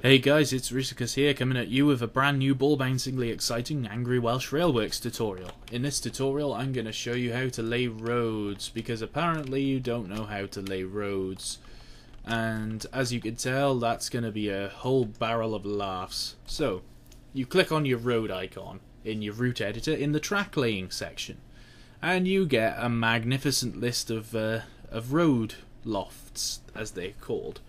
Hey guys, it's Rhysicus here, coming at you with a brand new ball-bouncingly exciting Angry Welsh Railworks tutorial. In this tutorial I'm going to show you how to lay roads, because apparently you don't know how to lay roads. And as you can tell, that's going to be a whole barrel of laughs. So, you click on your road icon in your route editor in the track laying section, and you get a magnificent list of road lofts, as they're called.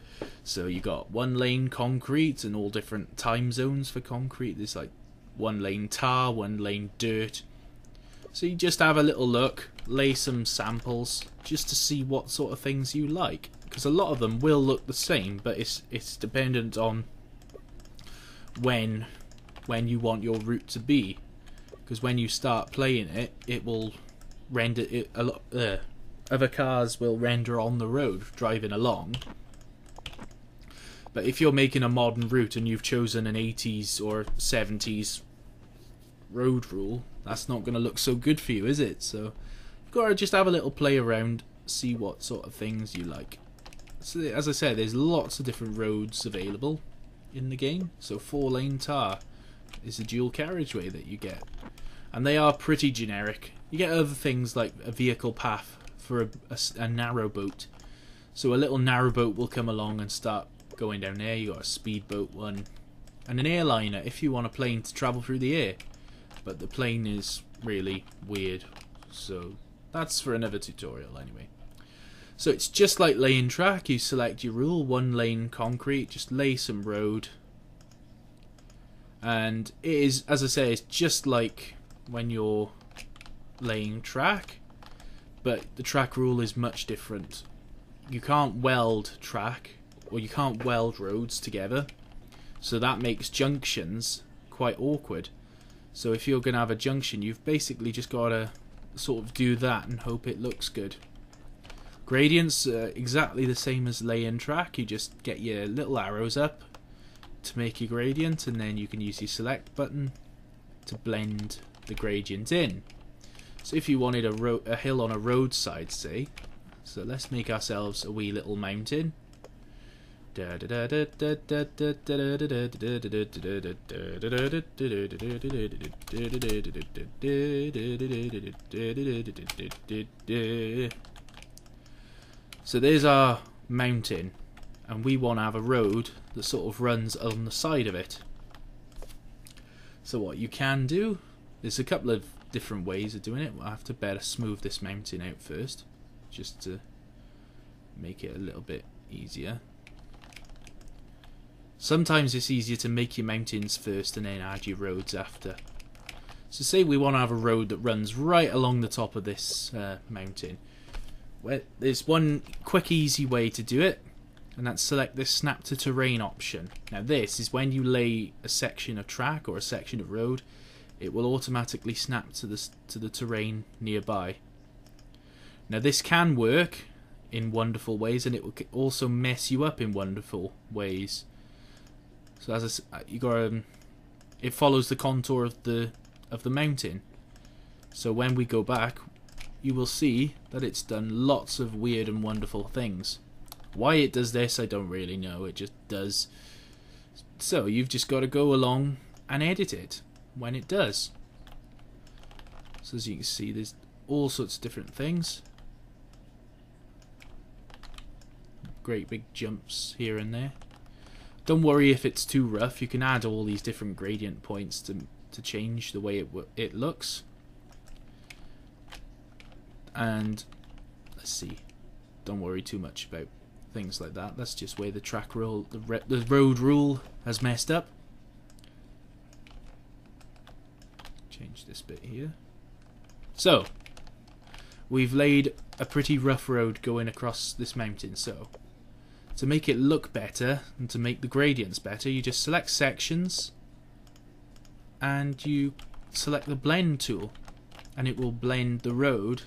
So you got 1 lane concrete and all different time zones for concrete. There's like 1 lane tar, 1 lane dirt. So you just have a little look, lay some samples just to see what sort of things you like, because a lot of them will look the same, but it's dependent on when you want your route to be, because when you start playing it, it will render it a lot. Other cars will render on the road driving along. But if you're making a modern route and you've chosen an 80s or 70s road rule, that's not going to look so good for you, is it? So you've got to just have a little play around, see what sort of things you like. So as I said, there's lots of different roads available in the game. So 4-lane tar is a dual carriageway that you get, and they are pretty generic. You get other things like a vehicle path for a narrow boat. So a little narrow boat will come along and start going down there. You got a speedboat one and an airliner if you want a plane to travel through the air, but the plane is really weird, so that's for another tutorial anyway. So it's just like laying track. You select your rule, 1 lane concrete, just lay some road, and it is, as I say, it's just like when you're laying track, but the track rule is much different. You can't weld track, or you can't weld roads together, so that makes junctions quite awkward. So if you're going to have a junction, you've basically just got to sort of do that and hope it looks good. Gradients are exactly the same as laying track. You just get your little arrows up to make your gradient, and then you can use your select button to blend the gradient in. So if you wanted a hill on a roadside, say, so let's make ourselves a wee little mountain. So there's our mountain, and we want to have a road that sort of runs on the side of it. So what you can do, there's a couple of different ways of doing it. We'll have to better smooth this mountain out first, just to make it a little bit easier. Sometimes it's easier to make your mountains first and then add your roads after. So say we want to have a road that runs right along the top of this mountain. Well, there's one quick easy way to do it, and that's select this snap to terrain option. Now this is when you lay a section of track or a section of road, it will automatically snap to the terrain nearby. Now this can work in wonderful ways, and it will also mess you up in wonderful ways. So as you got it follows the contour of the mountain. So when we go back, you will see that it's done lots of weird and wonderful things. Why it does this, I don't really know. It just does. So you've just got to go along and edit it when it does. So as you can see, there's all sorts of different things. Great big jumps here and there. Don't worry if it's too rough. You can add all these different gradient points to change the way it looks. And let's see. Don't worry too much about things like that. That's just where the track rule, the road rule has messed up. Change this bit here. So we've laid a pretty rough road going across this mountain. So to make it look better and to make the gradients better, you just select sections and you select the blend tool, and it will blend the road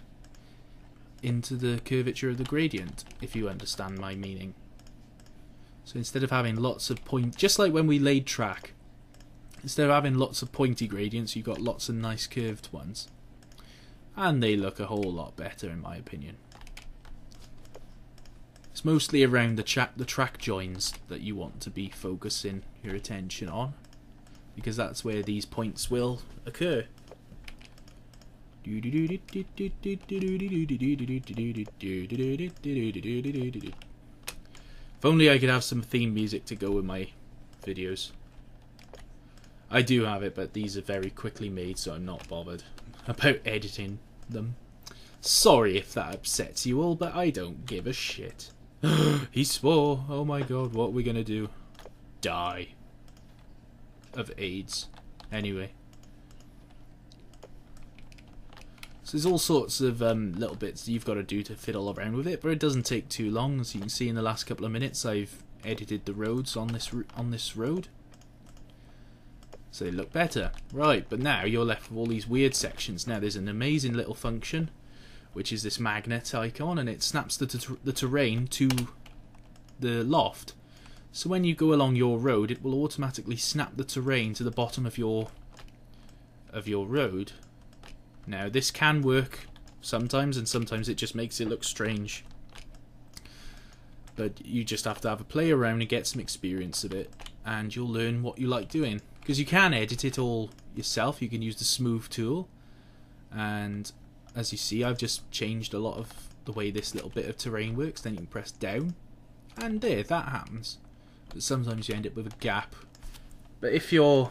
into the curvature of the gradient, if you understand my meaning. So instead of having lots of just like when we laid track, instead of having lots of pointy gradients, you've got lots of nice curved ones, and they look a whole lot better in my opinion. It's mostly around the track joins that you want to be focusing your attention on, because that's where these points will occur. If only I could have some theme music to go with my videos. I do have it, but these are very quickly made, so I'm not bothered about editing them. Sorry if that upsets you all, but I don't give a shit. He swore. Oh my god, what are we gonna do? Die. Of AIDS. Anyway. So there's all sorts of little bits that you've got to do to fiddle around with it, but it doesn't take too long. As you can see in the last couple of minutes, I've edited the roads on this road, so they look better. Right, but now you're left with all these weird sections. Now there's an amazing little function, which is this magnet icon, and it snaps the terrain to the loft. So when you go along your road, it will automatically snap the terrain to the bottom of your road. Now this can work sometimes, and sometimes it just makes it look strange. But you just have to have a play around and get some experience of it, and you'll learn what you like doing. Because you can edit it all yourself. You can use the smooth tool, and as you see, I've just changed a lot of the way this little bit of terrain works. Then you can press down, and there, that happens. But sometimes you end up with a gap. But if you're,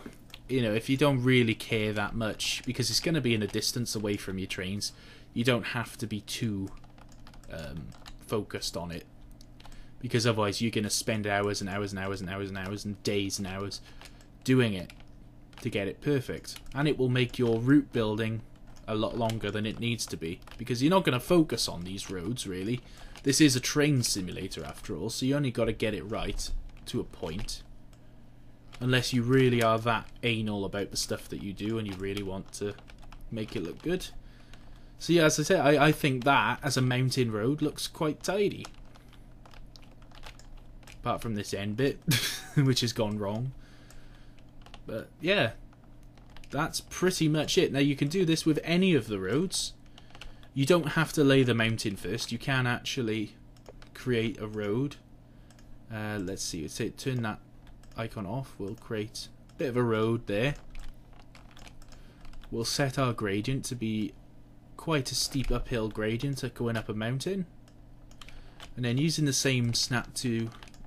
if you don't really care that much, because it's going to be in a distance away from your trains, you don't have to be too focused on it, because otherwise you're going to spend hours and hours and hours and hours and hours and days and hours doing it to get it perfect, and it will make your route building a lot longer than it needs to be, because you're not going to focus on these roads really. This is a train simulator after all, so you only got to get it right to a point. Unless you really are that anal about the stuff that you do and you really want to make it look good. So yeah, as I say, I think that, as a mountain road, looks quite tidy. Apart from this end bit, which has gone wrong. But yeah, that's pretty much it. Now you can do this with any of the roads. You don't have to lay the mountain first. You can actually create a road. Let's see, turn that icon off. We'll create a bit of a road there. We'll set our gradient to be quite a steep uphill gradient going up a mountain, and then using the same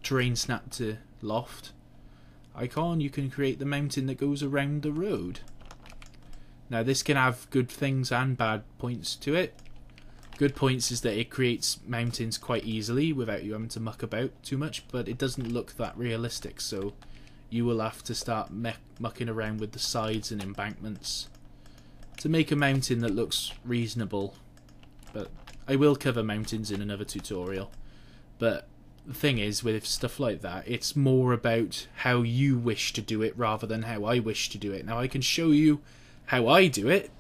terrain snap to loft icon, you can create the mountain that goes around the road. Now this can have good things and bad points to it. Good points is that it creates mountains quite easily without you having to muck about too much, but it doesn't look that realistic, so you will have to start mucking around with the sides and embankments to make a mountain that looks reasonable. But I will cover mountains in another tutorial. But the thing is, with stuff like that, it's more about how you wish to do it rather than how I wish to do it. Now I can show you how I do it,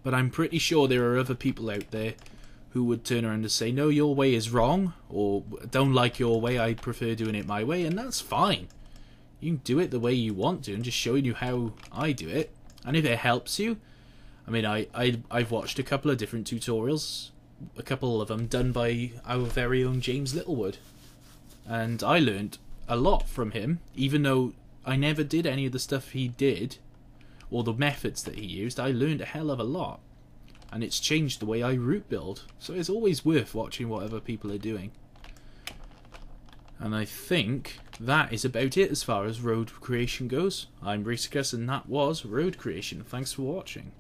but I'm pretty sure there are other people out there who would turn around and say, no, your way is wrong, or don't like your way, I prefer doing it my way, and that's fine. You can do it the way you want to. I'm just showing you how I do it, and if it helps you, I mean, I've watched a couple of different tutorials, a couple of them done by our very own James Littlewood, and I learned a lot from him, even though I never did any of the stuff he did, or the methods that he used. I learned a hell of a lot, and it's changed the way I route build, so it's always worth watching what other people are doing. And I think that is about it as far as road creation goes. I'm Rhysicus, and that was road creation. Thanks for watching.